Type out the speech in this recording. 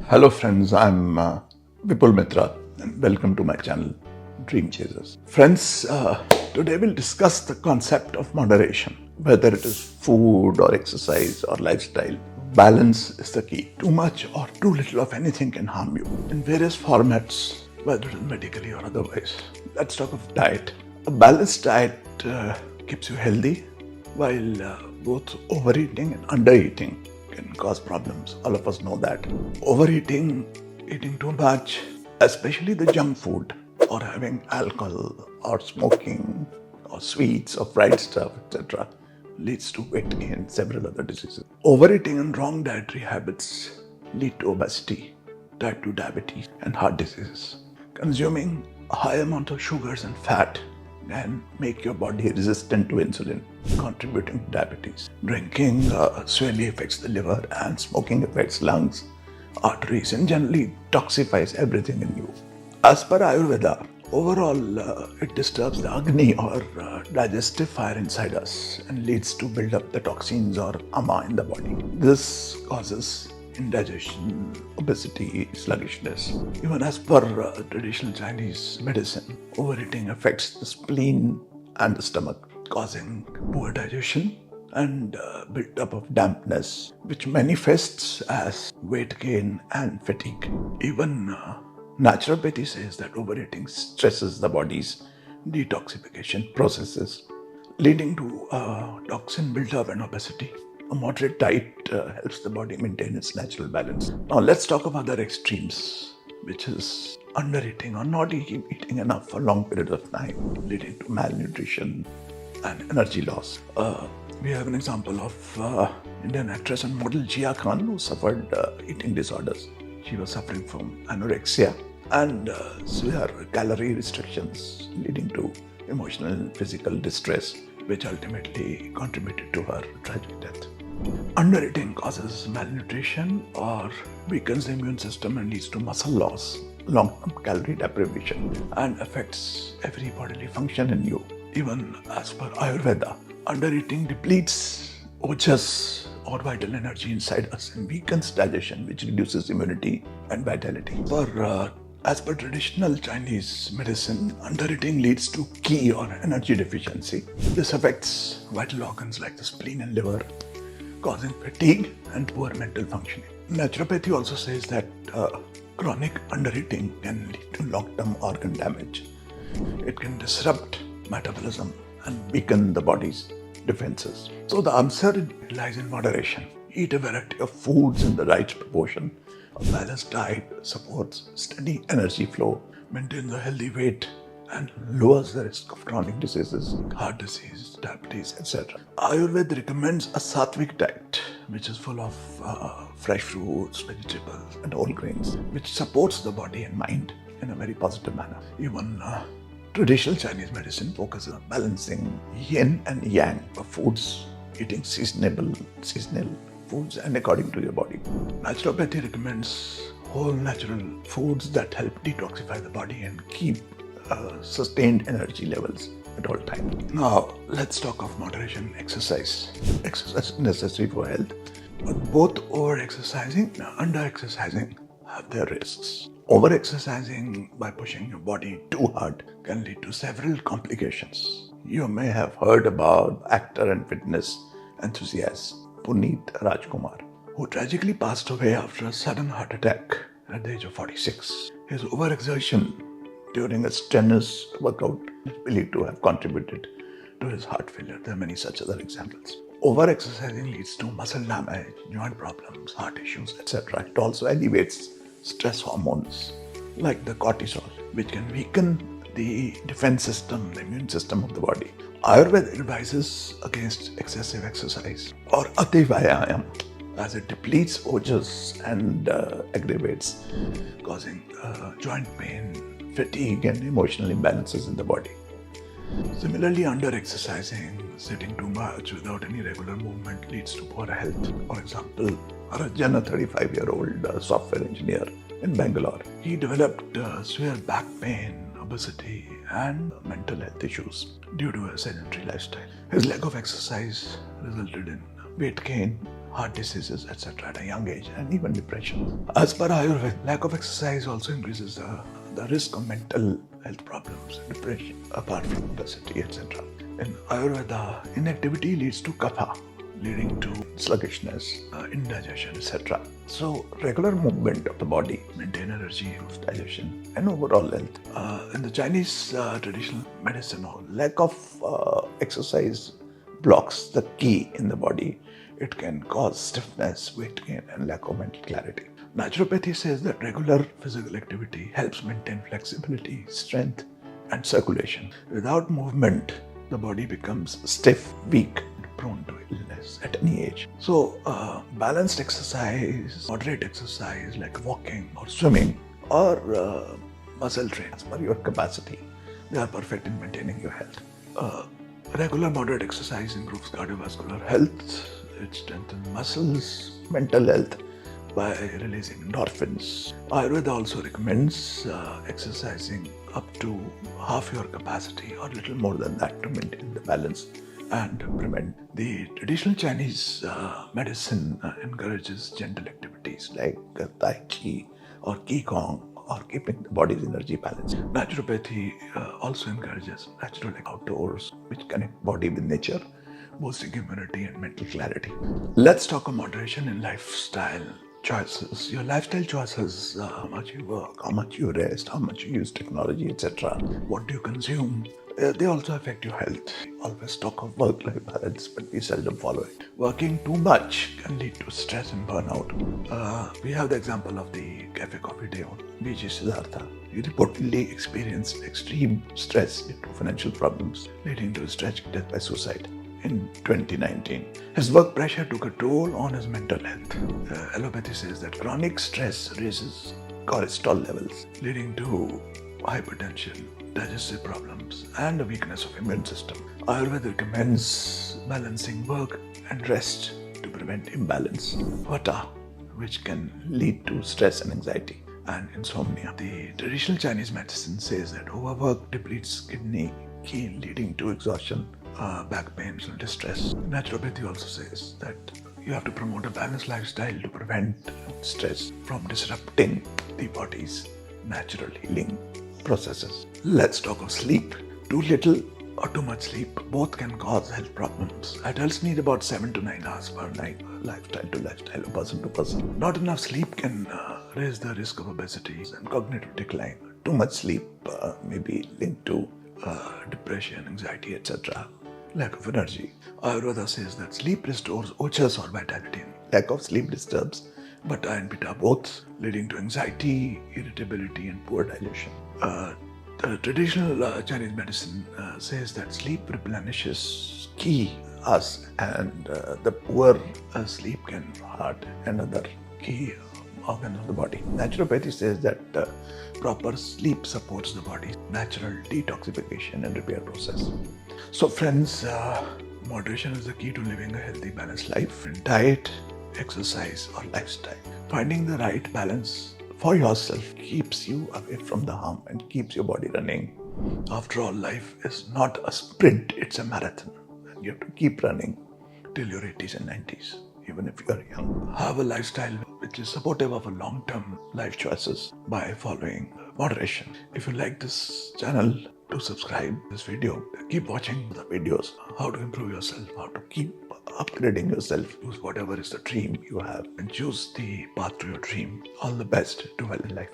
Hello friends, I'm Vipul Mitra and welcome to my channel Dream Chasers. Friends, today we'll discuss the concept of moderation, whether it is food or exercise or lifestyle. Balance is the key. Too much or too little of anything can harm you in various formats, whether it is medically or otherwise. Let's talk of diet. A balanced diet keeps you healthy, while both overeating and undereating can cause problems. All of us know that. Overeating, eating too much, especially the junk food, or having alcohol, or smoking, or sweets, or fried stuff, etc., leads to weight gain and several other diseases. Overeating and wrong dietary habits lead to obesity, type 2 diabetes, and heart diseases. Consuming a high amount of sugars and fat can make your body resistant to insulin, contributing to diabetes. Drinking severely affects the liver, and smoking affects lungs, arteries, and generally toxifies everything in you. As per Ayurveda, overall it disturbs the Agni or digestive fire inside us and leads to build up the toxins or ama in the body. This causes indigestion, obesity, sluggishness. Even as per traditional Chinese medicine, overeating affects the spleen and the stomach, causing poor digestion and build-up of dampness, which manifests as weight gain and fatigue. Even naturopathy says that overeating stresses the body's detoxification processes, leading to toxin buildup and obesity. A moderate diet helps the body maintain its natural balance. Now, let's talk of other extremes, which is undereating or not eating enough for long periods of time, leading to malnutrition and energy loss. We have an example of Indian actress and model Jia Khan, who suffered eating disorders. She was suffering from anorexia and severe calorie restrictions, leading to emotional and physical distress, which ultimately contributed to her tragic death. Undereating causes malnutrition or weakens the immune system and leads to muscle loss, long-term calorie deprivation, and affects every bodily function in you. Even as per Ayurveda, undereating depletes ojas or vital energy inside us and weakens digestion, which reduces immunity and vitality. As per traditional Chinese medicine, undereating leads to Qi or energy deficiency. This affects vital organs like the spleen and liver, causing fatigue and poor mental functioning. Naturopathy also says that chronic undereating can lead to long-term organ damage. It can disrupt metabolism and weaken the body's defenses. So the answer lies in moderation. Eat a variety of foods in the right proportion. A balanced diet supports steady energy flow, maintains a healthy weight, and lowers the risk of chronic diseases, heart disease, diabetes, etc. Ayurveda recommends a sattvic diet, which is full of fresh fruits, vegetables, and whole grains, which supports the body and mind in a very positive manner. Even traditional Chinese medicine focuses on balancing yin and yang of foods, eating seasonal foods and according to your body. Naturopathy recommends whole natural foods that help detoxify the body and keep sustained energy levels at all times. Now, let's talk of moderation exercise. Exercise is necessary for health, but both over-exercising and under-exercising have their risks. Over-exercising by pushing your body too hard can lead to several complications. You may have heard about actor and fitness enthusiast Puneet Rajkumar, who tragically passed away after a sudden heart attack at the age of 46. His overexertion during a strenuous workout is believed to have contributed to his heart failure. There are many such other examples. Over-exercising leads to muscle damage, joint problems, heart issues, etc. It also elevates stress hormones like the cortisol, which can weaken the defense system, the immune system of the body. Ayurveda advises against excessive exercise or ati vyayam, as it depletes ojas and aggravates, causing joint pain, fatigue, and emotional imbalances in the body. Similarly, under-exercising, sitting too much without any regular movement leads to poor health. For example, Rajan, a 35-year-old software engineer in Bangalore, he developed severe back pain, obesity, and mental health issues due to a sedentary lifestyle. His lack of exercise resulted in weight gain, heart diseases, etc. at a young age, and even depression. As per Ayurveda, lack of exercise also increases the risk of mental health problems, depression, apart from obesity, etc. In Ayurveda, inactivity leads to kapha, leading to sluggishness, indigestion, etc. So, regular movement of the body maintain energy, improves digestion, and overall health. In the Chinese traditional medicine, lack of exercise blocks the ki in the body. It can cause stiffness, weight gain, and lack of mental clarity. Naturopathy says that regular physical activity helps maintain flexibility, strength, and circulation. Without movement, the body becomes stiff, weak, and prone to illness at any age. So, balanced exercise, moderate exercise like walking or swimming or muscle train as per your capacity, they are perfect in maintaining your health. Regular moderate exercise improves cardiovascular health, it strengthens muscles, mental health by releasing endorphins. Ayurveda also recommends exercising up to half your capacity or little more than that to maintain the balance and prevent. The traditional Chinese medicine encourages gentle activities like Tai Chi or Qigong or keeping the body's energy balanced. Naturopathy also encourages natural outdoors which connect body with nature, boosting immunity and mental clarity. Let's talk of moderation in lifestyle choices. Your lifestyle choices, how much you work, how much you rest, how much you use technology, etc. What do you consume? They also affect your health. Always talk of work-life balance, but we seldom follow it. Working too much can lead to stress and burnout. We have the example of the cafe coffee day owner, B.G. Siddhartha. He reportedly experienced extreme stress due to financial problems, leading to his tragic death by suicide in 2019. His work pressure took a toll on his mental health. Allopathy says that chronic stress raises cholesterol levels, leading to hypertension, digestive problems, and a weakness of immune system. Ayurveda recommends balancing work and rest to prevent imbalance. Vata, which can lead to stress and anxiety, and insomnia. The traditional Chinese medicine says that overwork depletes kidney, leading to exhaustion, back pain, and distress. Naturopathy also says that you have to promote a balanced lifestyle to prevent stress from disrupting the body's natural healing processes. Let's talk of sleep. Too little or too much sleep both can cause health problems. Adults need about 7 to 9 hours per night, lifestyle to lifestyle, person to person. Not enough sleep can raise the risk of obesity and cognitive decline. Too much sleep may be linked to depression, anxiety, etc. Lack of energy. Ayurveda says that sleep restores ojas or vitality. Lack of sleep disturbs Vata and Pitta both, leading to anxiety, irritability, and poor digestion. The traditional Chinese medicine says that sleep replenishes ki, us, and the poor sleep can heart and other key organs of the body. Naturopathy says that proper sleep supports the body's natural detoxification and repair process. So friends, moderation is the key to living a healthy, balanced life. Diet, exercise, or lifestyle. Finding the right balance for yourself keeps you away from the harm and keeps your body running. After all, life is not a sprint, it's a marathon. And you have to keep running till your 80s and 90s, even if you are young. Have a lifestyle which is supportive of a long-term life choices by following moderation. If you like this channel, do subscribe this video. Keep watching the videos, how to improve yourself, how to keep upgrading yourself. Choose whatever is the dream you have and choose the path to your dream. All the best to well in life.